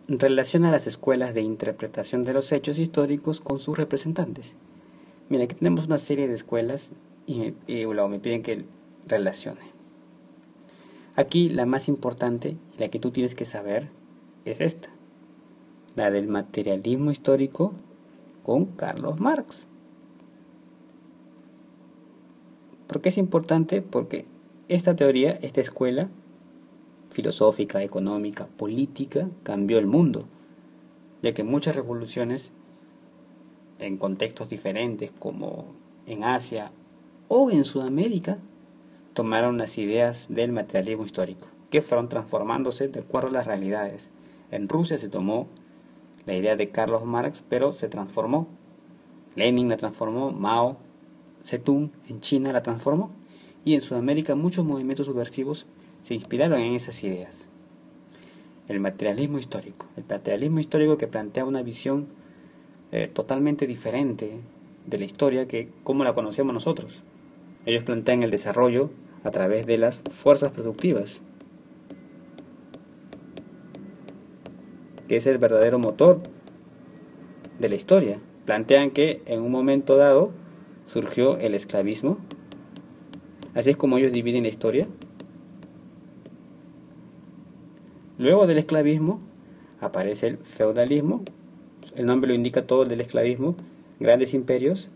relaciona las escuelas de interpretación de los hechos históricos con sus representantes. Mira, aquí tenemos una serie de escuelas y luego me piden que relacione. Aquí la más importante y la que tú tienes que saber es esta, la del materialismo histórico con Carlos Marx. ¿Por qué es importante? Porque esta teoría, esta escuela filosófica, económica, política, cambió el mundo, ya que muchas revoluciones en contextos diferentes, como en Asia o en Sudamérica, tomaron las ideas del materialismo histórico, que fueron transformándose de acuerdo a las realidades. En Rusia se tomó la idea de Carlos Marx, pero se transformó. Lenin la transformó, Mao Zedong en China la transformó, y en Sudamérica muchos movimientos subversivos se inspiraron en esas ideas. El materialismo histórico que plantea una visión totalmente diferente de la historia que como la conocemos nosotros. Ellos plantean el desarrollo a través de las fuerzas productivas, que es el verdadero motor de la historia. Plantean que en un momento dado surgió el esclavismo. Así es como ellos dividen la historia. Luego del esclavismo aparece el feudalismo. El nombre lo indica todo del esclavismo. Grandes imperios,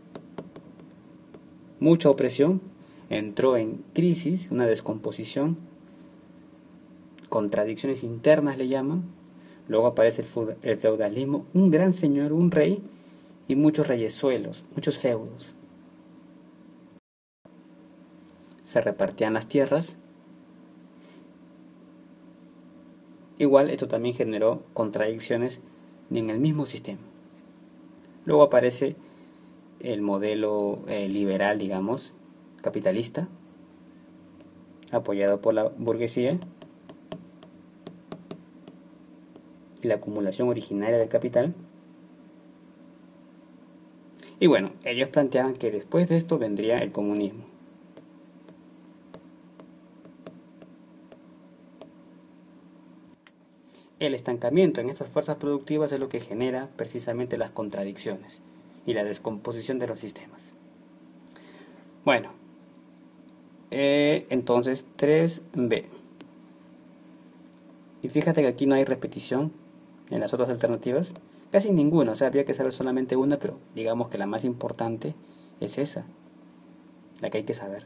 mucha opresión, entró en crisis, una descomposición, contradicciones internas le llaman. Luego aparece el feudalismo, un gran señor, un rey y muchos reyesuelos, muchos feudos. Se repartían las tierras. Igual esto también generó contradicciones en el mismo sistema. Luego aparece el modelo liberal, digamos, capitalista, apoyado por la burguesía, y la acumulación originaria del capital. Y bueno, ellos planteaban que después de esto vendría el comunismo. El estancamiento en estas fuerzas productivas es lo que genera precisamente las contradicciones y la descomposición de los sistemas. Bueno, entonces 3B. Y fíjate que aquí no hay repetición en las otras alternativas, casi ninguna, o sea, había que saber solamente una, pero digamos que la más importante es esa, la que hay que saber.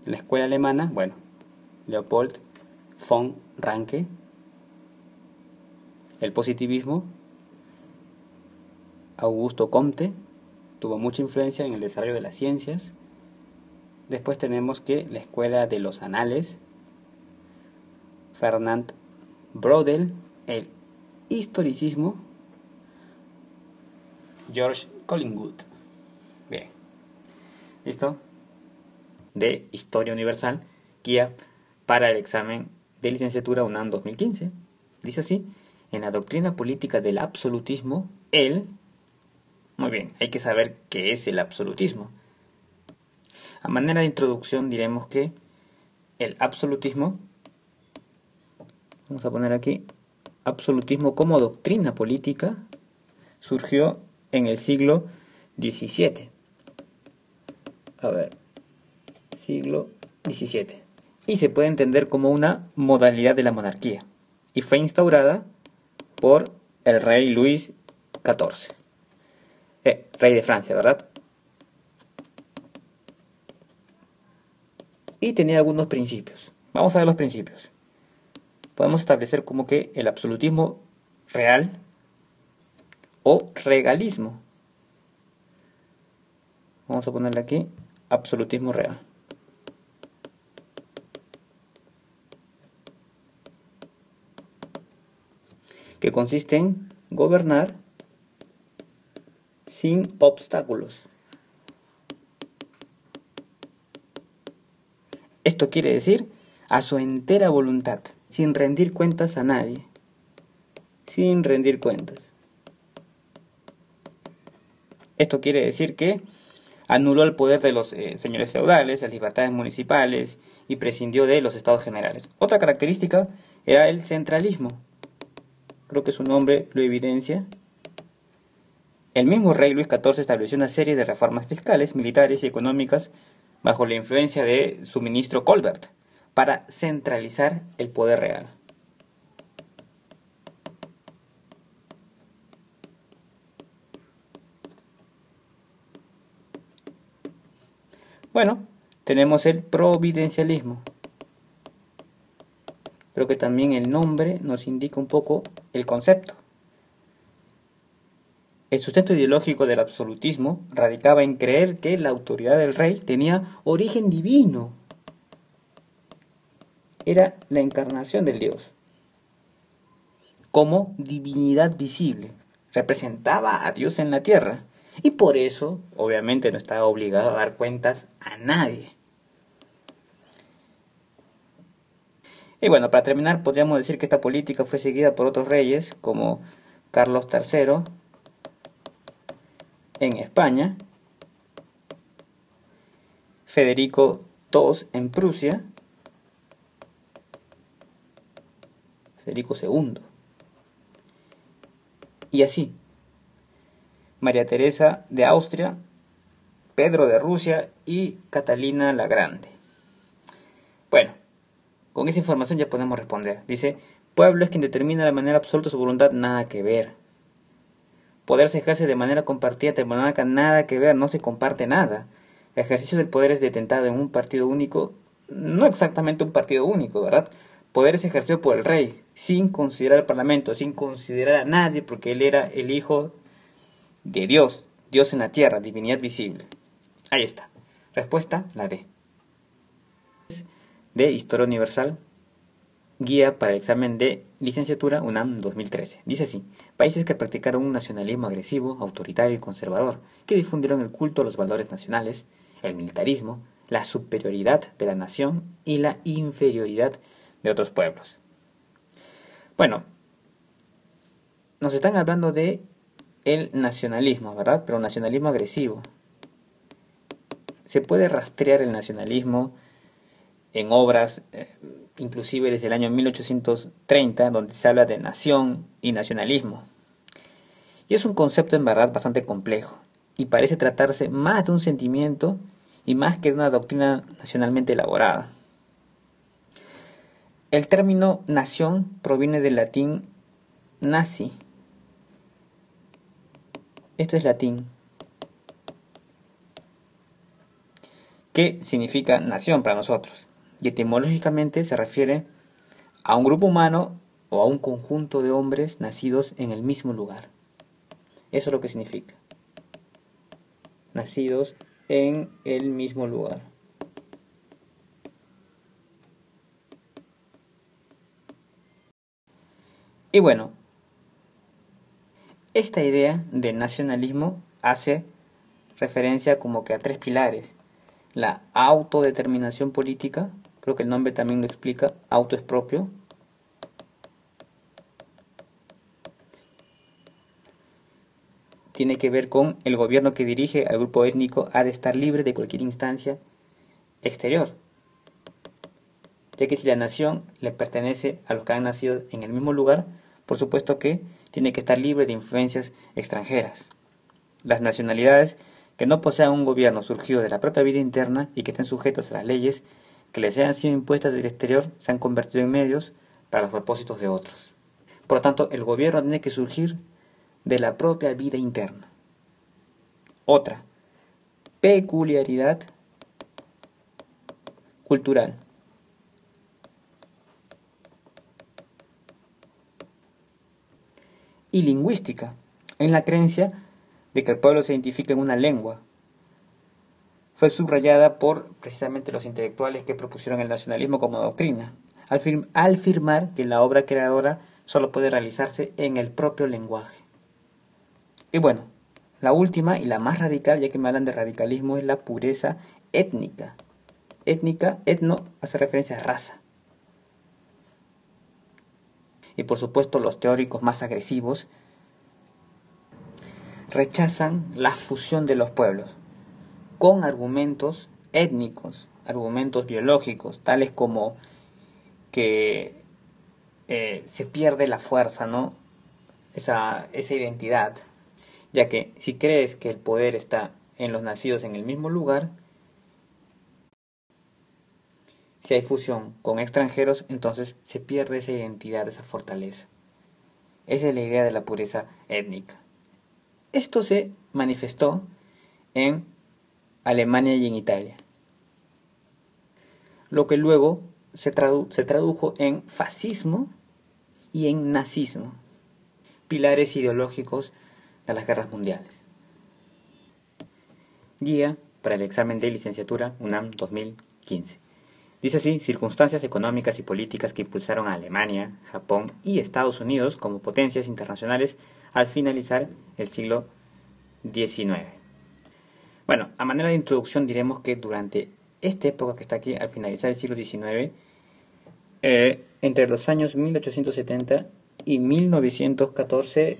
La escuela alemana, bueno, Leopold von Ranke. El positivismo, Augusto Comte, tuvo mucha influencia en el desarrollo de las ciencias. Después tenemos que la escuela de los anales, Fernand Braudel. El historicismo, George Collingwood. Bien, ¿listo? De Historia Universal, guía para el examen de licenciatura UNAM 2015. Dice así: en la doctrina política del absolutismo, muy bien, hay que saber qué es el absolutismo. A manera de introducción diremos que el absolutismo, vamos a poner aquí, absolutismo como doctrina política, surgió en el siglo XVII. Siglo XVII. Y se puede entender como una modalidad de la monarquía. Y fue instaurada por el rey Luis XIV. Rey de Francia, ¿verdad? Y tenía algunos principios. Vamos a ver los principios. Podemos establecer como que el absolutismo real o regalismo. Vamos a ponerle aquí absolutismo real. Que consiste en gobernar sin obstáculos. Esto quiere decir a su entera voluntad, sin rendir cuentas a nadie. Sin rendir cuentas. Esto quiere decir que anuló el poder de los señores feudales, las libertades municipales y prescindió de los estados generales. Otra característica era el centralismo. creo que su nombre lo evidencia. El mismo rey Luis XIV estableció una serie de reformas fiscales, militares y económicas bajo la influencia de su ministro Colbert para centralizar el poder real. Bueno, tenemos el providencialismo. Creo que también el nombre nos indica un poco el concepto. El sustento ideológico del absolutismo radicaba en creer que la autoridad del rey tenía origen divino. Era la encarnación del Dios. Como divinidad visible. Representaba a Dios en la tierra. Y por eso, obviamente, no estaba obligado a dar cuentas a nadie. Y bueno, para terminar, podríamos decir que esta política fue seguida por otros reyes, como Carlos III en España, Federico II en Prusia, Federico II. Y así, María Teresa de Austria, Pedro de Rusia y Catalina la Grande. Bueno, con esa información ya podemos responder. Dice, pueblo es quien determina de manera absoluta su voluntad, nada que ver. Poder se ejerce de manera compartida entre monarca, nada que ver, no se comparte nada. El ejercicio del poder es detentado en un partido único, no exactamente un partido único, ¿verdad? Poder es ejercido por el rey, sin considerar al parlamento, sin considerar a nadie, porque él era el hijo de Dios, Dios en la tierra, divinidad visible. Ahí está. Respuesta, la D. De Historia Universal, guía para el examen de licenciatura UNAM 2013. Dice así, países que practicaron un nacionalismo agresivo, autoritario y conservador, que difundieron el culto a los valores nacionales, el militarismo, la superioridad de la nación y la inferioridad de otros pueblos. Bueno, nos están hablando de el nacionalismo, ¿verdad? Pero nacionalismo agresivo. Se puede rastrear el nacionalismo en obras, inclusive desde el año 1830, donde se habla de nación y nacionalismo. Y es un concepto en verdad bastante complejo, y parece tratarse más de un sentimiento y más que de una doctrina nacionalmente elaborada. El término nación proviene del latín nasi. Esto es latín, que significa nación para nosotros, y etimológicamente se refiere a un grupo humano o a un conjunto de hombres nacidos en el mismo lugar. Eso es lo que significa. Nacidos en el mismo lugar. Y bueno, esta idea de nacionalismo hace referencia como que a tres pilares. La autodeterminación política, creo que el nombre también lo explica, auto es propio. Tiene que ver con el gobierno que dirige al grupo étnico ha de estar libre de cualquier instancia exterior, ya que si la nación le pertenece a los que han nacido en el mismo lugar, por supuesto que tiene que estar libre de influencias extranjeras. Las nacionalidades que no posean un gobierno surgido de la propia vida interna y que estén sujetas a las leyes que les hayan sido impuestas del exterior se han convertido en medios para los propósitos de otros. Por lo tanto, el gobierno tiene que surgir de la propia vida interna. Otra, peculiaridad cultural. Y lingüística, en la creencia de que el pueblo se identifica en una lengua. Fue subrayada por precisamente los intelectuales que propusieron el nacionalismo como doctrina, al afirmar que la obra creadora solo puede realizarse en el propio lenguaje. Y bueno, la última y la más radical, ya que me hablan de radicalismo, es la pureza étnica. Étnica, etno, hace referencia a raza. Y por supuesto los teóricos más agresivos rechazan la fusión de los pueblos con argumentos étnicos, argumentos biológicos, tales como que se pierde la fuerza, ¿no?, esa identidad, ya que si crees que el poder está en los nacidos en el mismo lugar, si hay fusión con extranjeros, entonces se pierde esa identidad, esa fortaleza. Esa es la idea de la pureza étnica. Esto se manifestó en Alemania y en Italia, lo que luego se tradujo en fascismo y en nazismo, pilares ideológicos de las guerras mundiales. Guía para el examen de licenciatura UNAM 2015. Dice así: circunstancias económicas y políticas que impulsaron a Alemania, Japón y Estados Unidos como potencias internacionales al finalizar el siglo XIX. Bueno, a manera de introducción diremos que durante esta época que está aquí, al finalizar el siglo XIX, entre los años 1870 y 1914,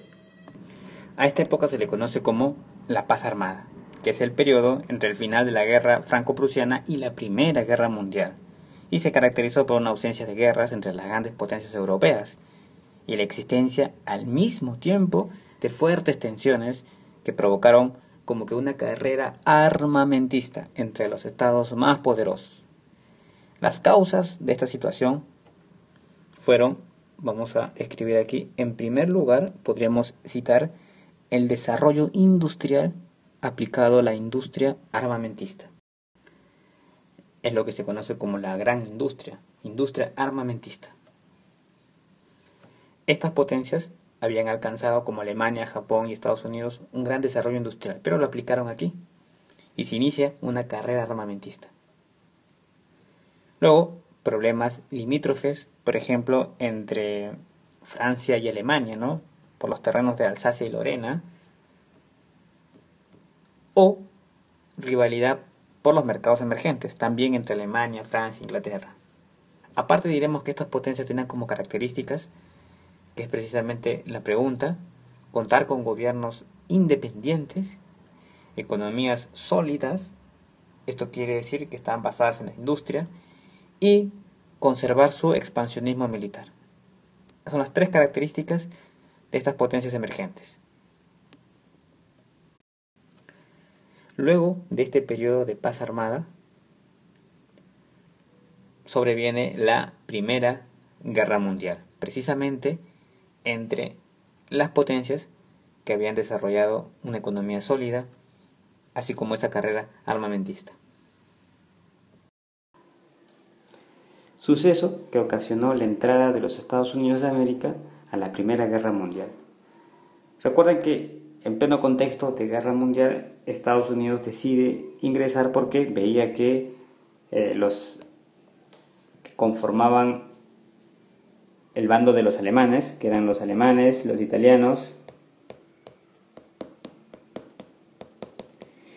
a esta época se le conoce como la Paz Armada, que es el periodo entre el final de la Guerra Franco-Prusiana y la Primera Guerra Mundial, y se caracterizó por una ausencia de guerras entre las grandes potencias europeas y la existencia al mismo tiempo de fuertes tensiones que provocaron como que una carrera armamentista entre los estados más poderosos. Las causas de esta situación fueron, vamos a escribir aquí, en primer lugar podríamos citar el desarrollo industrial aplicado a la industria armamentista. Es lo que se conoce como la gran industria armamentista. Estas potencias habían alcanzado, como Alemania, Japón y Estados Unidos, un gran desarrollo industrial, pero lo aplicaron aquí y se inicia una carrera armamentista. Luego, problemas limítrofes, por ejemplo, entre Francia y Alemania, ¿no?, por los terrenos de Alsacia y Lorena, o rivalidad por los mercados emergentes, también entre Alemania, Francia e Inglaterra. Aparte diremos que estas potencias tenían como características, que es precisamente la pregunta, contar con gobiernos independientes, economías sólidas, esto quiere decir que estaban basadas en la industria, y conservar su expansionismo militar. Son las tres características de estas potencias emergentes. Luego de este periodo de paz armada, sobreviene la Primera Guerra Mundial, precisamente entre las potencias que habían desarrollado una economía sólida, así como esa carrera armamentista. Suceso que ocasionó la entrada de los Estados Unidos de América a la Primera Guerra Mundial. Recuerden que en pleno contexto de guerra mundial, Estados Unidos decide ingresar porque veía que los que conformaban el bando de los alemanes, que eran los alemanes, los italianos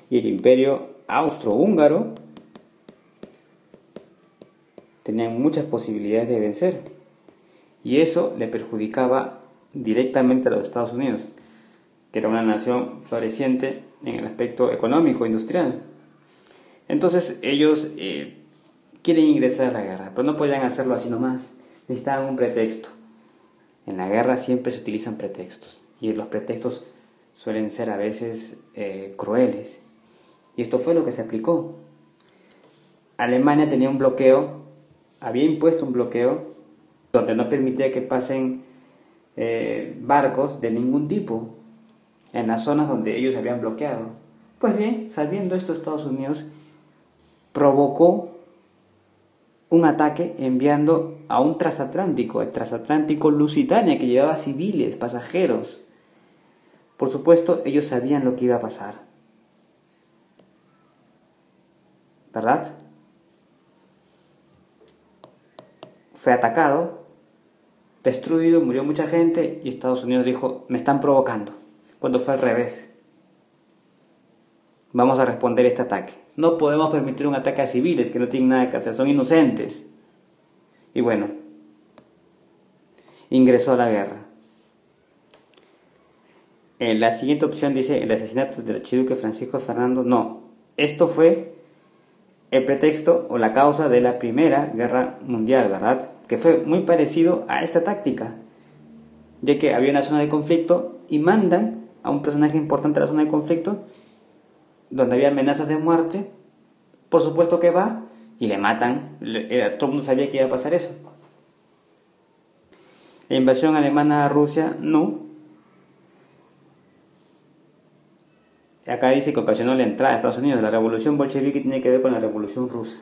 y el imperio austrohúngaro, tenían muchas posibilidades de vencer, y eso le perjudicaba directamente a los Estados Unidos, que era una nación floreciente en el aspecto económico, industrial. Entonces ellos quieren ingresar a la guerra, pero no podían hacerlo así nomás, necesitaban un pretexto. En la guerra siempre se utilizan pretextos, y los pretextos suelen ser a veces crueles, y esto fue lo que se aplicó. Alemania tenía un bloqueo, había impuesto un bloqueo donde no permitía que pasen barcos de ningún tipo en las zonas donde ellos habían bloqueado. Pues bien, sabiendo esto, Estados Unidos provocó un ataque enviando a un transatlántico, el transatlántico Lusitania, que llevaba civiles, pasajeros. Por supuesto, ellos sabían lo que iba a pasar, ¿verdad? Fue atacado, destruido, murió mucha gente, y Estados Unidos dijo: me están provocando, cuando fue al revés. Vamos a responder este ataque. No podemos permitir un ataque a civiles que no tienen nada que hacer, son inocentes. Y bueno, ingresó a la guerra. La siguiente opción dice el asesinato del archiduque Francisco Fernando. No, esto fue el pretexto o la causa de la Primera Guerra Mundial, ¿verdad? Que fue muy parecido a esta táctica. ya que había una zona de conflicto y mandan a un personaje importante a la zona de conflicto, donde había amenazas de muerte. Por supuesto que va y le matan. Todo el mundo sabía que iba a pasar eso. La invasión alemana a Rusia, no. Acá dice que ocasionó la entrada de Estados Unidos. La revolución bolchevique tiene que ver con la revolución rusa.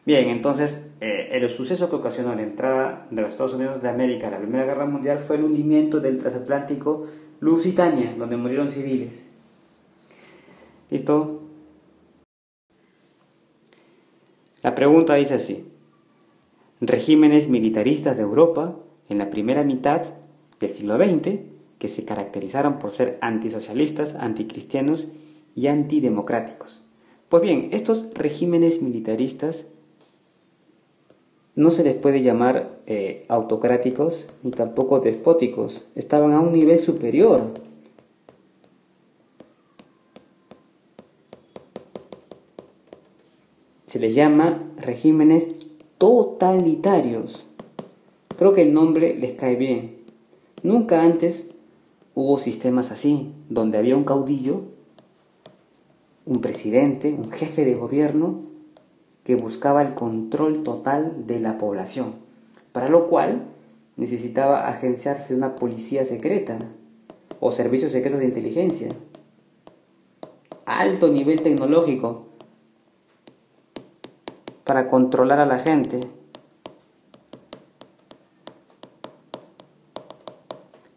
Bien, entonces el suceso que ocasionó la entrada de los Estados Unidos de América a la Primera Guerra Mundial fue el hundimiento del transatlántico Lusitania, donde murieron civiles. ¿Listo? La pregunta dice así: regímenes militaristas de Europa en la primera mitad del siglo XX que se caracterizaron por ser antisocialistas, anticristianos y antidemocráticos. Pues bien, estos regímenes militaristas no se les puede llamar autocráticos ni tampoco despóticos, estaban a un nivel superior. Se les llama regímenes totalitarios. Creo que el nombre les cae bien. Nunca antes hubo sistemas así, donde había un caudillo, un presidente, un jefe de gobierno que buscaba el control total de la población, para lo cual necesitaba agenciarse una policía secreta o servicios secretos de inteligencia. Alto nivel tecnológico para controlar a la gente.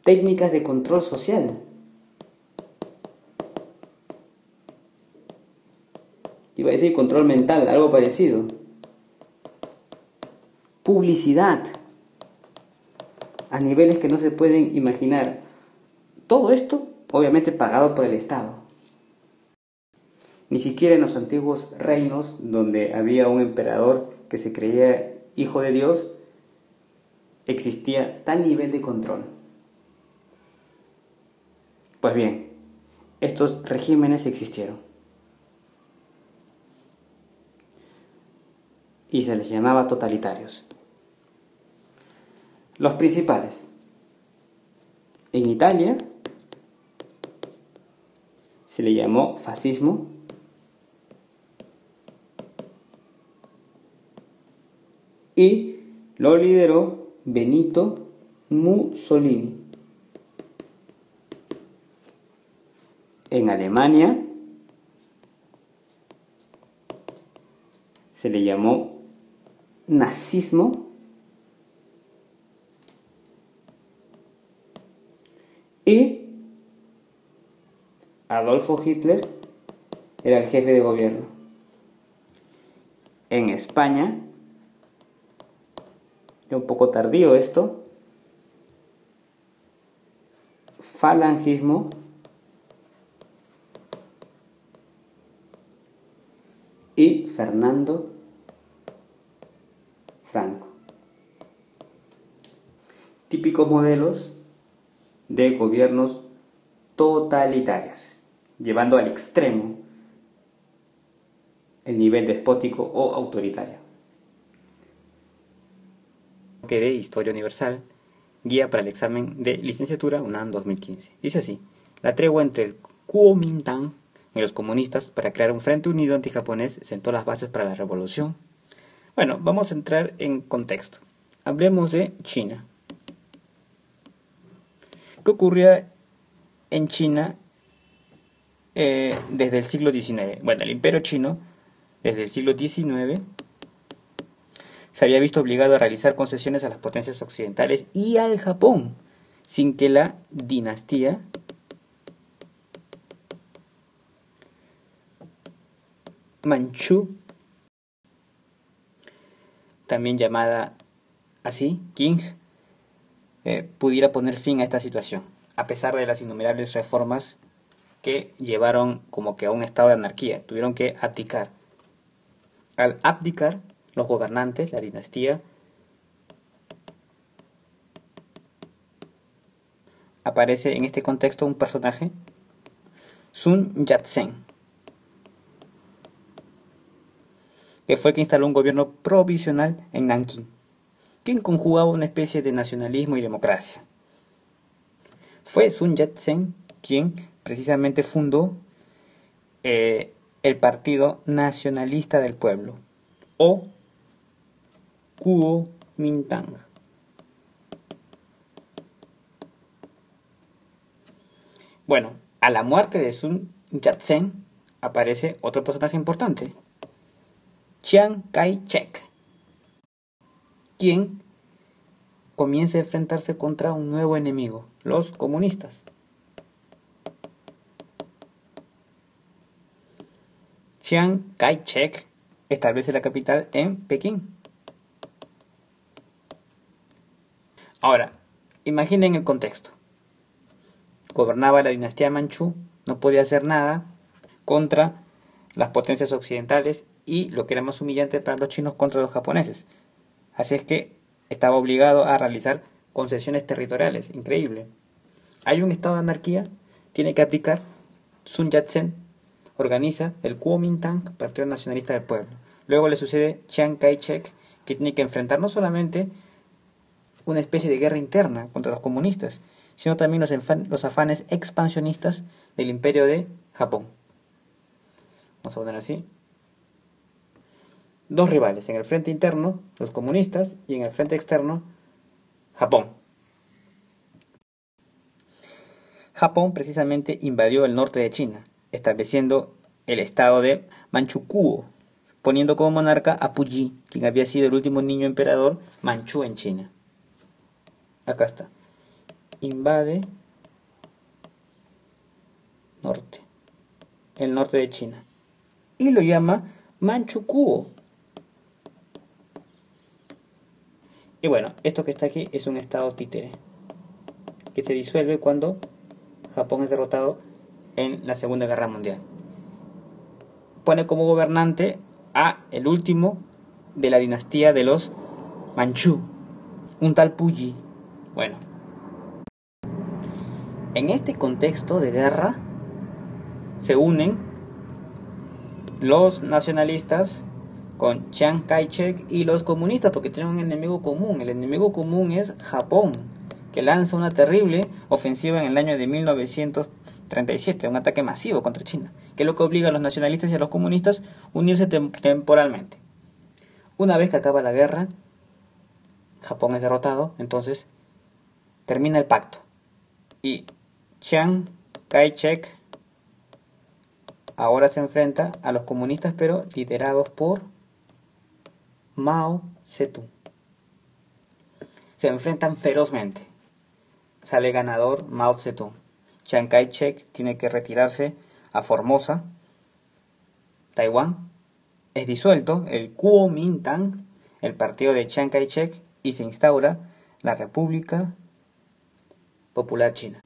Técnicas de control social. Iba a decir control mental, algo parecido. Publicidad a niveles que no se pueden imaginar. Todo esto, obviamente, pagado por el Estado. Ni siquiera en los antiguos reinos, donde había un emperador que se creía hijo de Dios, existía tal nivel de control. Pues bien, estos regímenes existieron. Y se les llamaba totalitarios. Los principales. En Italia se le llamó fascismo. Y lo lideró Benito Mussolini. En Alemania se le llamó nazismo. Y Adolfo Hitler era el jefe de gobierno. En España, un poco tardío esto, falangismo y Fernando Franco. Típicos modelos de gobiernos totalitarios, llevando al extremo el nivel despótico o autoritario. De Historia Universal, guía para el examen de licenciatura UNAM 2015. Dice así: la tregua entre el Kuomintang y los comunistas para crear un frente unido antijaponés sentó las bases para la revolución. Bueno, vamos a entrar en contexto. Hablemos de China. ¿Qué ocurría en China desde el siglo XIX? Bueno, el imperio chino, desde el siglo XIX, se había visto obligado a realizar concesiones a las potencias occidentales y al Japón, sin que la dinastía Manchú, también llamada así, Qing, pudiera poner fin a esta situación, a pesar de las innumerables reformas que llevaron como que a un estado de anarquía. Tuvieron que abdicar. Al abdicar, los gobernantes, la dinastía, aparece en este contexto un personaje, Sun Yat-sen, que fue el que instaló un gobierno provisional en Nankín, que conjugaba una especie de nacionalismo y democracia. Fue Sun Yat-sen quien precisamente fundó el Partido Nacionalista del Pueblo, o Kuomintang. Bueno, a la muerte de Sun Yat-sen aparece otro personaje importante, Chiang Kai-shek, quien comienza a enfrentarse contra un nuevo enemigo, los comunistas. Chiang Kai-shek establece la capital en Pekín. Ahora, imaginen el contexto. Gobernaba la dinastía Manchú, no podía hacer nada contra las potencias occidentales y, lo que era más humillante para los chinos, contra los japoneses. Así es que estaba obligado a realizar concesiones territoriales. Increíble. Hay un estado de anarquía, tiene que aplicar. Sun Yat-sen organiza el Kuomintang, Partido Nacionalista del Pueblo. Luego le sucede Chiang Kai-shek, que tiene que enfrentar no solamente una especie de guerra interna contra los comunistas, sino también los afanes expansionistas del imperio de Japón. Vamos a poner así. Dos rivales, en el frente interno, los comunistas, y en el frente externo, Japón. Japón precisamente invadió el norte de China, estableciendo el estado de Manchukuo, poniendo como monarca a Puyi, quien había sido el último niño emperador manchú en China. Acá está. Invade norte, el norte de China, y lo llama Manchukuo. Y bueno, esto que está aquí es un estado títere, que se disuelve cuando Japón es derrotado en la Segunda Guerra Mundial. Pone como gobernante a el último de la dinastía de los Manchú, un tal Puyi. Bueno, en este contexto de guerra se unen los nacionalistas con Chiang Kai-shek y los comunistas, porque tienen un enemigo común. El enemigo común es Japón, que lanza una terrible ofensiva en el año de 1937, un ataque masivo contra China, que es lo que obliga a los nacionalistas y a los comunistas a unirse temporalmente. Una vez que acaba la guerra, Japón es derrotado, entonces termina el pacto. Y Chiang Kai-shek ahora se enfrenta a los comunistas, pero liderados por Mao Zedong. Se enfrentan ferozmente. Sale ganador Mao Zedong. Chiang Kai-shek tiene que retirarse a Formosa, Taiwán. Es disuelto el Kuomintang, el partido de Chiang Kai-shek, y se instaura la República Popular China.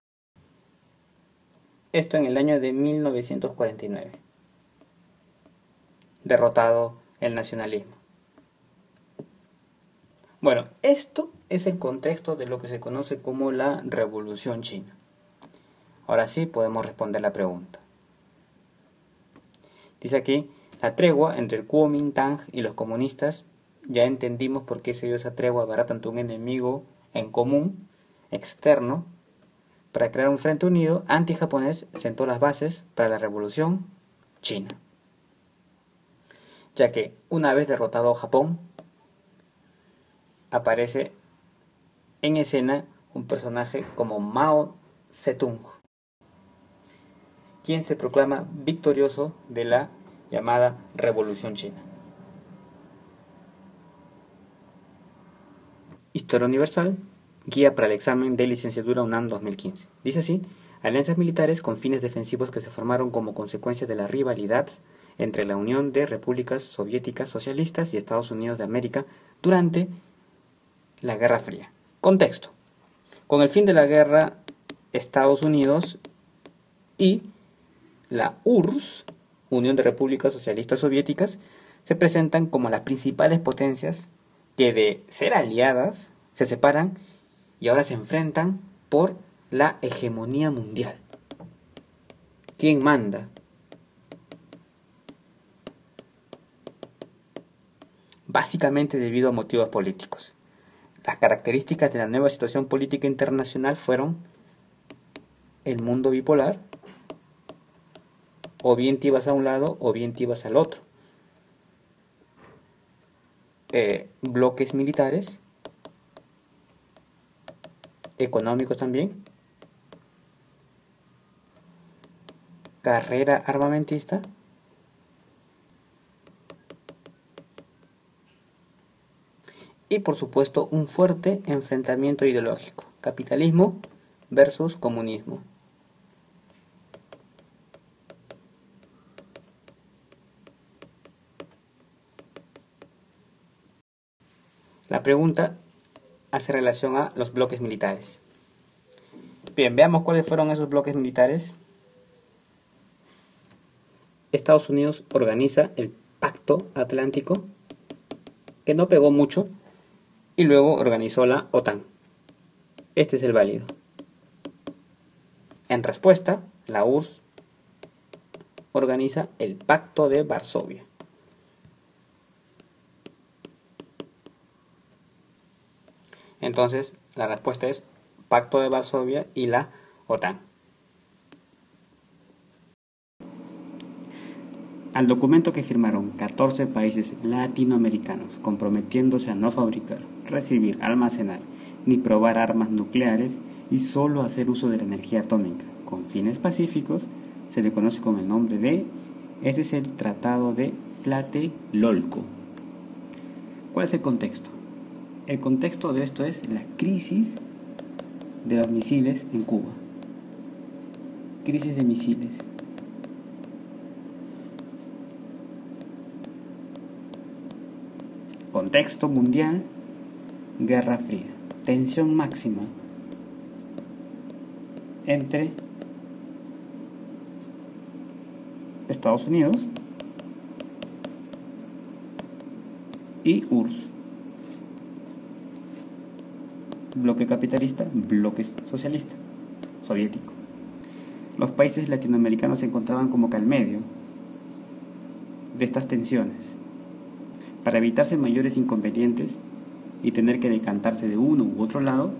Esto en el año de 1949. Derrotado el nacionalismo. Bueno, esto es el contexto de lo que se conoce como la Revolución China. Ahora sí podemos responder la pregunta. Dice aquí, la tregua entre el Kuomintang y los comunistas. Ya entendimos por qué se dio esa tregua para tanto un enemigo en común, externo, para crear un frente unido anti-japonés. Sentó las bases para la Revolución China. Ya que una vez derrotado Japón, aparece en escena un personaje como Mao Zedong, quien se proclama victorioso de la llamada Revolución China. Historia Universal, guía para el examen de licenciatura UNAM 2015. Dice así: alianzas militares con fines defensivos que se formaron como consecuencia de la rivalidad entre la Unión de Repúblicas Soviéticas Socialistas y Estados Unidos de América durante la Guerra Fría. Contexto: con el fin de la guerra, Estados Unidos y la URSS, Unión de Repúblicas Socialistas Soviéticas, se presentan como las principales potencias que, de ser aliadas, se separan y ahora se enfrentan por la hegemonía mundial. ¿Quién manda? Básicamente debido a motivos políticos. Las características de la nueva situación política internacional fueron el mundo bipolar, o bien te ibas a un lado o bien te ibas al otro. Bloques militares, económicos también, carrera armamentista, y por supuesto un fuerte enfrentamiento ideológico, capitalismo versus comunismo. La pregunta hace relación a los bloques militares. Bien, veamos cuáles fueron esos bloques militares. Estados Unidos organiza el Pacto Atlántico, que no pegó mucho, y luego organizó la OTAN. Este es el válido. En respuesta, la URSS organiza el Pacto de Varsovia. Entonces, la respuesta es Pacto de Varsovia y la OTAN. Al documento que firmaron 14 países latinoamericanos comprometiéndose a no fabricar, recibir, almacenar ni probar armas nucleares y solo hacer uso de la energía atómica con fines pacíficos, se le conoce con el nombre de, ese es el Tratado de Tlatelolco. ¿Cuál es el contexto? El contexto de esto es la crisis de los misiles en Cuba. Crisis de misiles. Contexto mundial, Guerra Fría, tensión máxima entre Estados Unidos y URSS, bloque capitalista, bloque socialista, soviético. Los países latinoamericanos se encontraban como que al medio de estas tensiones. Para evitarse mayores inconvenientes y tener que decantarse de uno u otro lado,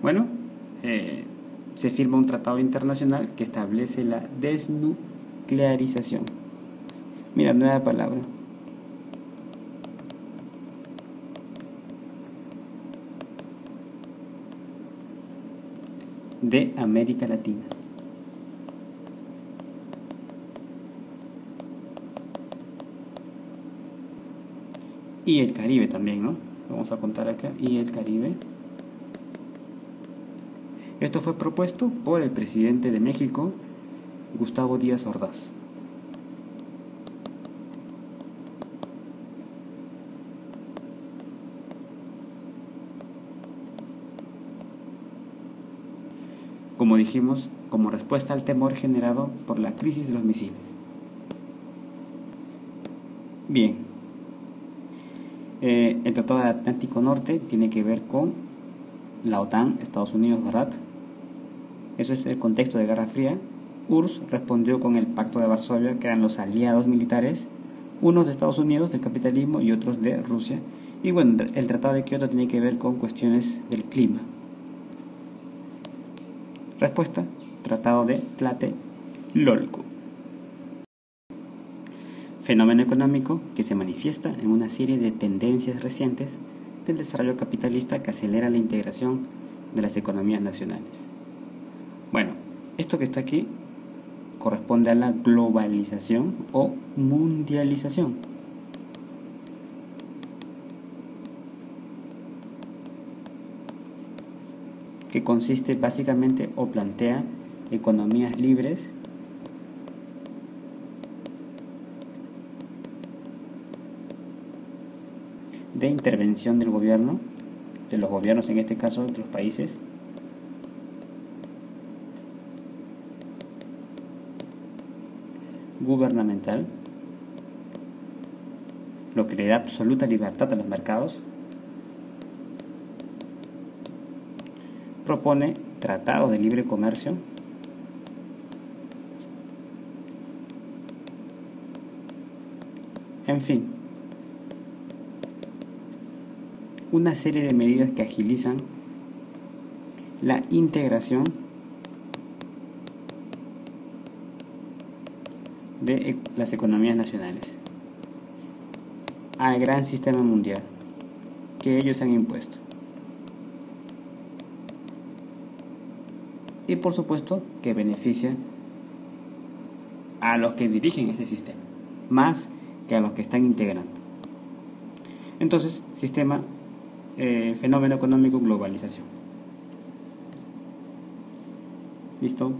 bueno, se firma un tratado internacional que establece la desnuclearización. Mira, nueva palabra. De América Latina. Y el Caribe también, ¿no? Vamos a contar acá. Y el Caribe. Esto fue propuesto por el presidente de México, Gustavo Díaz Ordaz. Como dijimos, como respuesta al temor generado por la crisis de los misiles. Bien. El Tratado del Atlántico Norte tiene que ver con la OTAN, Estados Unidos, ¿verdad? Eso es el contexto de Guerra Fría. URSS respondió con el Pacto de Varsovia, que eran los aliados militares, unos de Estados Unidos, del capitalismo, y otros de Rusia. Y bueno, el Tratado de Kioto tiene que ver con cuestiones del clima. Respuesta, Tratado de Tlatelolco. Fenómeno económico que se manifiesta en una serie de tendencias recientes del desarrollo capitalista que acelera la integración de las economías nacionales. Bueno, esto que está aquí corresponde a la globalización o mundialización. Que consiste básicamente o plantea economías libres de intervención del gobierno, de los gobiernos en este caso, de los países, gubernamental, lo que le da absoluta libertad a los mercados, propone tratados de libre comercio, en fin, una serie de medidas que agilizan la integración de las economías nacionales al gran sistema mundial que ellos han impuesto. Y por supuesto que beneficia a los que dirigen ese sistema, más que a los que están integrando. Entonces, fenómeno económico, globalización. ¿Listo?